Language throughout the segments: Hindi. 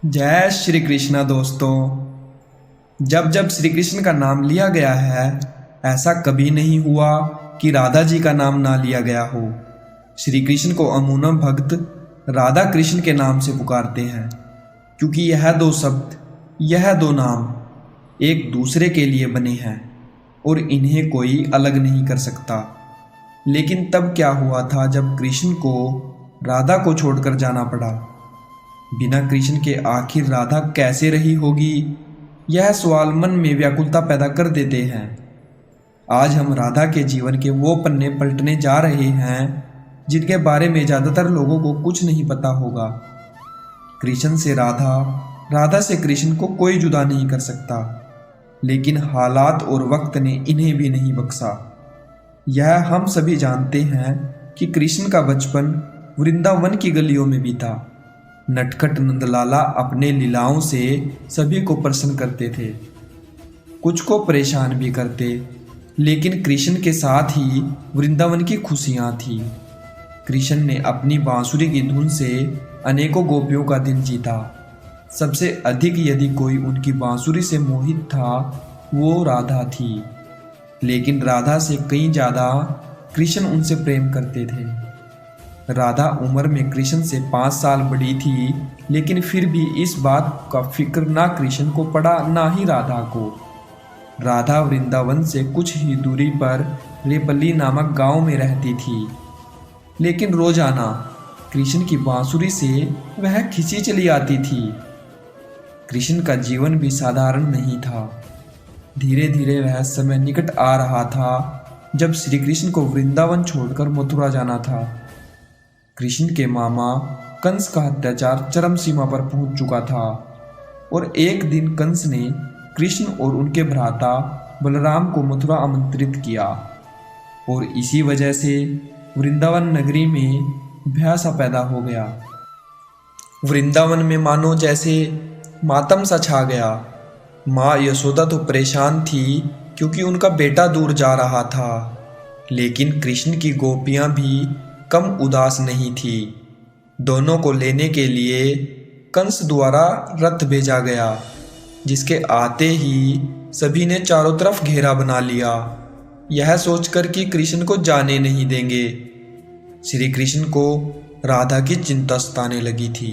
जय श्री कृष्णा दोस्तों। जब जब श्री कृष्ण का नाम लिया गया है, ऐसा कभी नहीं हुआ कि राधा जी का नाम ना लिया गया हो। श्री कृष्ण को अमूनम भक्त राधा कृष्ण के नाम से पुकारते हैं, क्योंकि यह दो शब्द, यह दो नाम एक दूसरे के लिए बने हैं और इन्हें कोई अलग नहीं कर सकता। लेकिन तब क्या हुआ था जब कृष्ण को राधा को छोड़कर जाना पड़ा। बिना कृष्ण के आखिर राधा कैसे रही होगी, यह सवाल मन में व्याकुलता पैदा कर देते हैं। आज हम राधा के जीवन के वो पन्ने पलटने जा रहे हैं जिनके बारे में ज़्यादातर लोगों को कुछ नहीं पता होगा। कृष्ण से राधा, राधा से कृष्ण को कोई जुदा नहीं कर सकता, लेकिन हालात और वक्त ने इन्हें भी नहीं बख्शा। यह हम सभी जानते हैं कि कृष्ण का बचपन वृंदावन की गलियों में बीता। नटखट नंदलाला अपने लीलाओं से सभी को प्रसन्न करते थे, कुछ को परेशान भी करते, लेकिन कृष्ण के साथ ही वृंदावन की खुशियाँ थी। कृष्ण ने अपनी बांसुरी की धुन से अनेकों गोपियों का दिल जीता। सबसे अधिक यदि कोई उनकी बांसुरी से मोहित था, वो राधा थी। लेकिन राधा से कहीं ज़्यादा कृष्ण उनसे प्रेम करते थे। राधा उम्र में कृष्ण से 5 साल बड़ी थी, लेकिन फिर भी इस बात का फिक्र ना कृष्ण को पड़ा ना ही राधा को। राधा वृंदावन से कुछ ही दूरी पर रेपल्ली नामक गांव में रहती थी, लेकिन रोजाना कृष्ण की बांसुरी से वह खिंची चली आती थी। कृष्ण का जीवन भी साधारण नहीं था। धीरे धीरे वह समय निकट आ रहा था जब श्री कृष्ण को वृंदावन छोड़कर मथुरा जाना था। कृष्ण के मामा कंस का अत्याचार चरम सीमा पर पहुंच चुका था और एक दिन कंस ने कृष्ण और उनके भ्राता बलराम को मथुरा आमंत्रित किया और इसी वजह से वृंदावन नगरी में भय सा पैदा हो गया। वृंदावन में मानो जैसे मातम सा छा गया। माँ यशोदा तो परेशान थी क्योंकि उनका बेटा दूर जा रहा था, लेकिन कृष्ण की गोपियाँ भी कम उदास नहीं थी। दोनों को लेने के लिए कंस द्वारा रथ भेजा गया, जिसके आते ही सभी ने चारों तरफ घेरा बना लिया, यह सोचकर कि कृष्ण को जाने नहीं देंगे। श्री कृष्ण को राधा की चिंता सताने लगी थी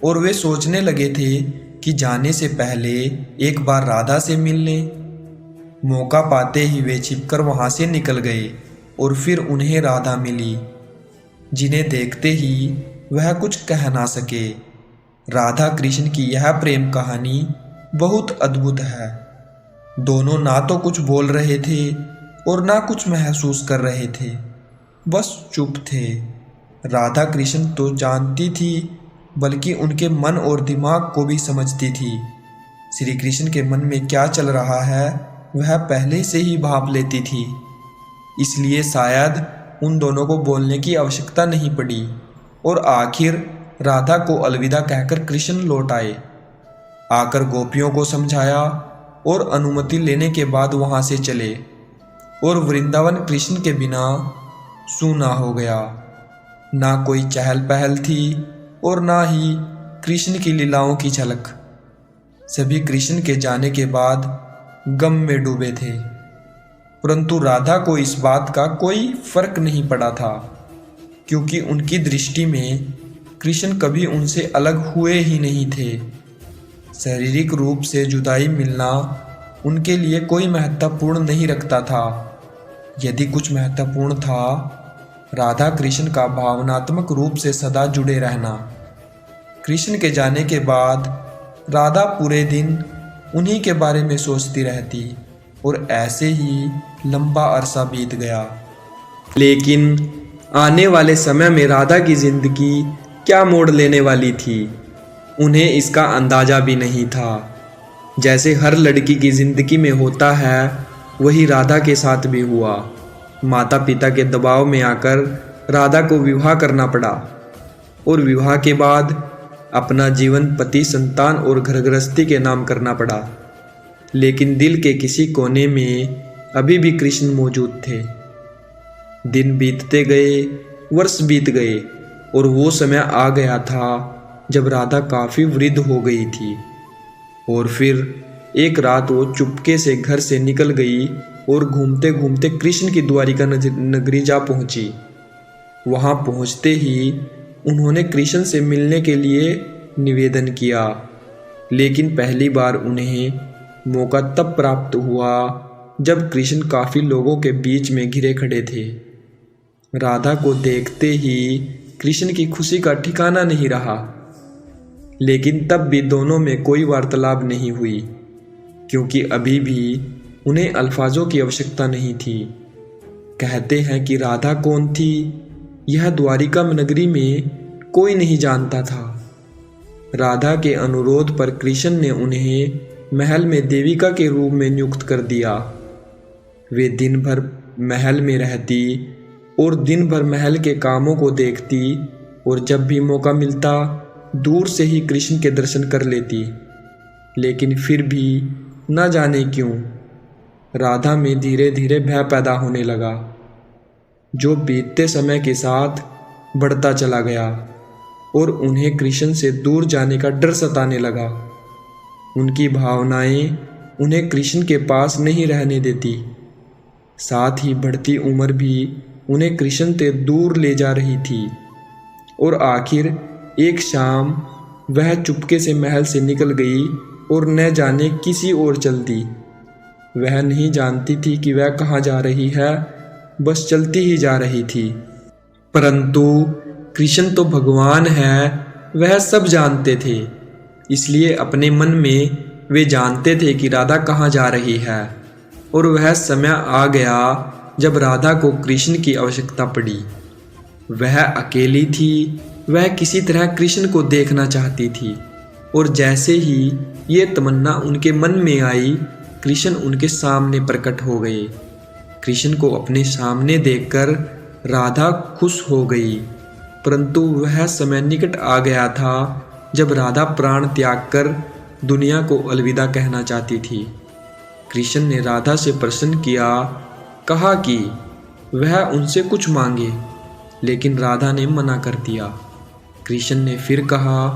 और वे सोचने लगे थे कि जाने से पहले एक बार राधा से मिल लें। मौका पाते ही वे छिपकर वहां से निकल गए और फिर उन्हें राधा मिली, जिन्हें देखते ही वह कुछ कह ना सके। राधा कृष्ण की यह प्रेम कहानी बहुत अद्भुत है। दोनों ना तो कुछ बोल रहे थे और ना कुछ महसूस कर रहे थे, बस चुप थे। राधा कृष्ण तो जानती थी, बल्कि उनके मन और दिमाग को भी समझती थी। श्री कृष्ण के मन में क्या चल रहा है वह पहले से ही भाप लेती थी, इसलिए शायद उन दोनों को बोलने की आवश्यकता नहीं पड़ी और आखिर राधा को अलविदा कहकर कृष्ण लौट आए। आकर गोपियों को समझाया और अनुमति लेने के बाद वहां से चले और वृंदावन कृष्ण के बिना सूना हो गया। ना कोई चहल पहल थी और ना ही कृष्ण की लीलाओं की झलक। सभी कृष्ण के जाने के बाद गम में डूबे थे, परंतु राधा को इस बात का कोई फर्क नहीं पड़ा था, क्योंकि उनकी दृष्टि में कृष्ण कभी उनसे अलग हुए ही नहीं थे। शारीरिक रूप से जुदाई मिलना उनके लिए कोई महत्वपूर्ण नहीं रखता था। यदि कुछ महत्वपूर्ण था, राधा कृष्ण का भावनात्मक रूप से सदा जुड़े रहना। कृष्ण के जाने के बाद राधा पूरे दिन उन्हीं के बारे में सोचती रहती और ऐसे ही लंबा अरसा बीत गया। लेकिन आने वाले समय में राधा की जिंदगी क्या मोड़ लेने वाली थी, उन्हें इसका अंदाजा भी नहीं था। जैसे हर लड़की की जिंदगी में होता है, वही राधा के साथ भी हुआ। माता पिता के दबाव में आकर राधा को विवाह करना पड़ा और विवाह के बाद अपना जीवन पति, संतान और घर गृहस्थी के नाम करना पड़ा। लेकिन दिल के किसी कोने में अभी भी कृष्ण मौजूद थे। दिन बीतते गए, वर्ष बीत गए और वो समय आ गया था जब राधा काफ़ी वृद्ध हो गई थी। और फिर एक रात वो चुपके से घर से निकल गई और घूमते घूमते कृष्ण की द्वारिका नगरी जा पहुंची। वहां पहुंचते ही उन्होंने कृष्ण से मिलने के लिए निवेदन किया, लेकिन पहली बार उन्हें मौका तब प्राप्त हुआ जब कृष्ण काफ़ी लोगों के बीच में घिरे खड़े थे। राधा को देखते ही कृष्ण की खुशी का ठिकाना नहीं रहा, लेकिन तब भी दोनों में कोई वार्तालाप नहीं हुई, क्योंकि अभी भी उन्हें अल्फाजों की आवश्यकता नहीं थी। कहते हैं कि राधा कौन थी, यह द्वारिका नगरी में कोई नहीं जानता था। राधा के अनुरोध पर कृष्ण ने उन्हें महल में देविका के रूप में नियुक्त कर दिया। वे दिन भर महल में रहती और दिन भर महल के कामों को देखती, और जब भी मौका मिलता दूर से ही कृष्ण के दर्शन कर लेती। लेकिन फिर भी न जाने क्यों राधा में धीरे धीरे भय पैदा होने लगा, जो बीतते समय के साथ बढ़ता चला गया, और उन्हें कृष्ण से दूर जाने का डर सताने लगा। उनकी भावनाएं उन्हें कृष्ण के पास नहीं रहने देती। साथ ही बढ़ती उम्र भी उन्हें कृष्ण से दूर ले जा रही थी। और आखिर एक शाम वह चुपके से महल से निकल गई और न जाने किसी ओर चल दी। वह नहीं जानती थी कि वह कहाँ जा रही है, बस चलती ही जा रही थी। परंतु कृष्ण तो भगवान है, वह सब जानते थे। इसलिए अपने मन में वे जानते थे कि राधा कहाँ जा रही है, और वह समय आ गया जब राधा को कृष्ण की आवश्यकता पड़ी। वह अकेली थी, वह किसी तरह कृष्ण को देखना चाहती थी, और जैसे ही ये तमन्ना उनके मन में आई, कृष्ण उनके सामने प्रकट हो गए। कृष्ण को अपने सामने देखकर राधा खुश हो गई, परंतु वह समय निकट आ गया था जब राधा प्राण त्याग कर दुनिया को अलविदा कहना चाहती थी। कृष्ण ने राधा से प्रश्न किया, कहा कि वह उनसे कुछ मांगे, लेकिन राधा ने मना कर दिया। कृष्ण ने फिर कहा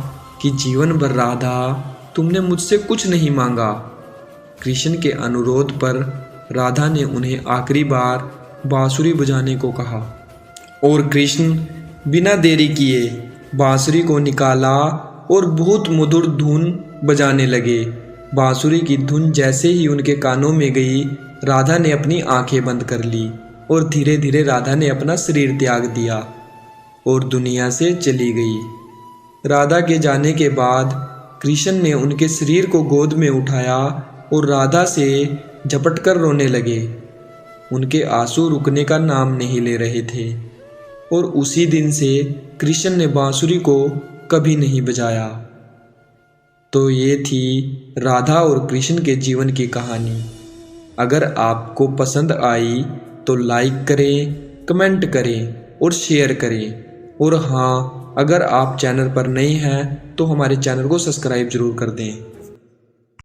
कि जीवन भर राधा तुमने मुझसे कुछ नहीं मांगा। कृष्ण के अनुरोध पर राधा ने उन्हें आखिरी बार बांसुरी बजाने को कहा, और कृष्ण बिना देरी किए बांसुरी को निकाला और बहुत मधुर धुन बजाने लगे। बांसुरी की धुन जैसे ही उनके कानों में गई, राधा ने अपनी आंखें बंद कर ली, और धीरे धीरे राधा ने अपना शरीर त्याग दिया और दुनिया से चली गई। राधा के जाने के बाद कृष्ण ने उनके शरीर को गोद में उठाया और राधा से झपट कर रोने लगे। उनके आंसू रुकने का नाम नहीं ले रहे थे, और उसी दिन से कृष्ण ने बांसुरी को कभी नहीं बजाया। तो ये थी राधा और कृष्ण के जीवन की कहानी। अगर आपको पसंद आई तो लाइक करें, कमेंट करें और शेयर करें। और हाँ, अगर आप चैनल पर नए हैं तो हमारे चैनल को सब्सक्राइब जरूर कर दें।